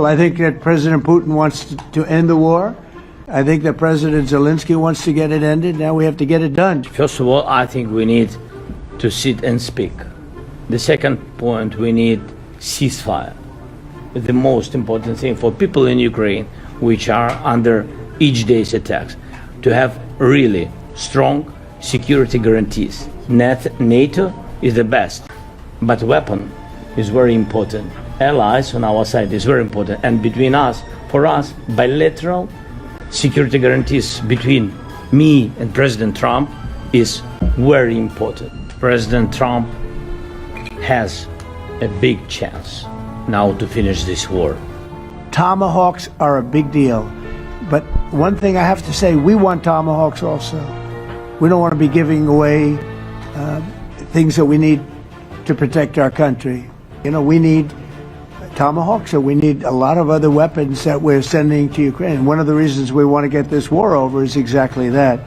I think that President Putin wants to end the war. I think that President Zelensky wants to get it ended. Now we have to get it done. First of all, I think we need to sit and speak. The second point, we need ceasefire. The most important thing for people in Ukraine, which are under each day's attacks, to have really strong security guarantees. NATO is the best, but weapon is very important. Allies on our side is very important, and between us, for us, bilateral security guarantees between me and President Trump is very important. President Trump has a big chance now to finish this war. Tomahawks are a big deal, but one thing I have to say, we want tomahawks also. We don't want to be giving away things that we need to protect our country. You know, we need tomahawks, or we need a lot of other weapons that we're sending to Ukraine. One of the reasons we want to get this war over is exactly that.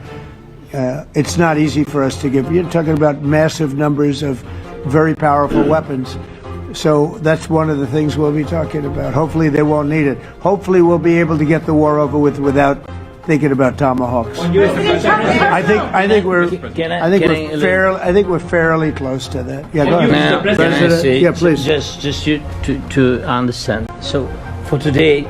It's not easy for us to give. You're talking about massive numbers of very powerful weapons. So that's one of the things we'll be talking about. Hopefully they won't need it. Hopefully we'll be able to get the war over with without thinking about tomahawks. I think we're fairly close to that. Yeah, go ahead. President, yeah, please. Just you to understand. So for today,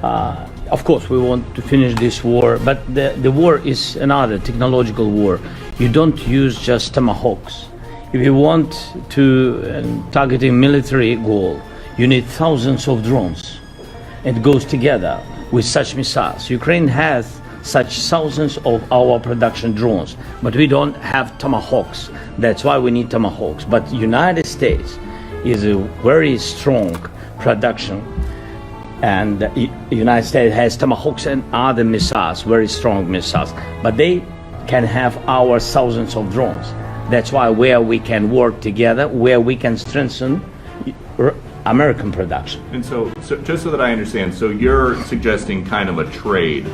of course, we want to finish this war, but the war is another technological war. You don't use just tomahawks. If you want to targeting military goal, you need thousands of drones. It goes together with such missiles. Ukraine has such thousands of our production drones, but we don't have tomahawks. That's why we need tomahawks. But United States is a very strong production, and the United States has tomahawks and other missiles, very strong missiles, but they can have our thousands of drones. That's why where we can work together, where we can strengthen American production. And so just so that I understand, so you're suggesting kind of a trade.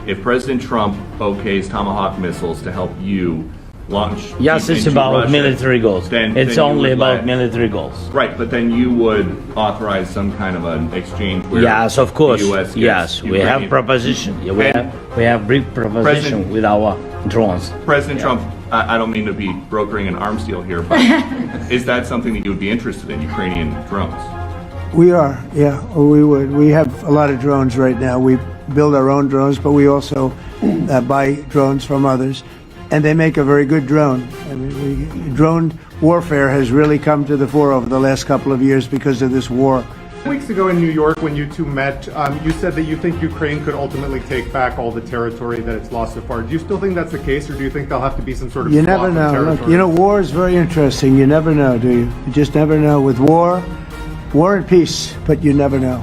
If President Trump okays Tomahawk missiles to help you launch... Yes, it's about Russia, military goals. It's only about military goals. Right, but then you would authorize some kind of an exchange where... Yes, of course. The US yes, we have proposition. Yeah, we have brief proposition with our drones. President Trump, I don't mean to be brokering an arms deal here, but is that something that you would be interested in, Ukrainian drones? We are, yeah, we would. We have a lot of drones right now. We build our own drones, but we also buy drones from others, and they make a very good drone. I mean, drone warfare has really come to the fore over the last couple of years because of this war. Weeks ago in New York, when you two met, you said that you think Ukraine could ultimately take back all the territory that it's lost so far. Do you still think that's the case, or do you think there'll have to be some sort of... You never know. Look, you know, war is very interesting. You never know, do you? You just never know. With war and peace, but you never know.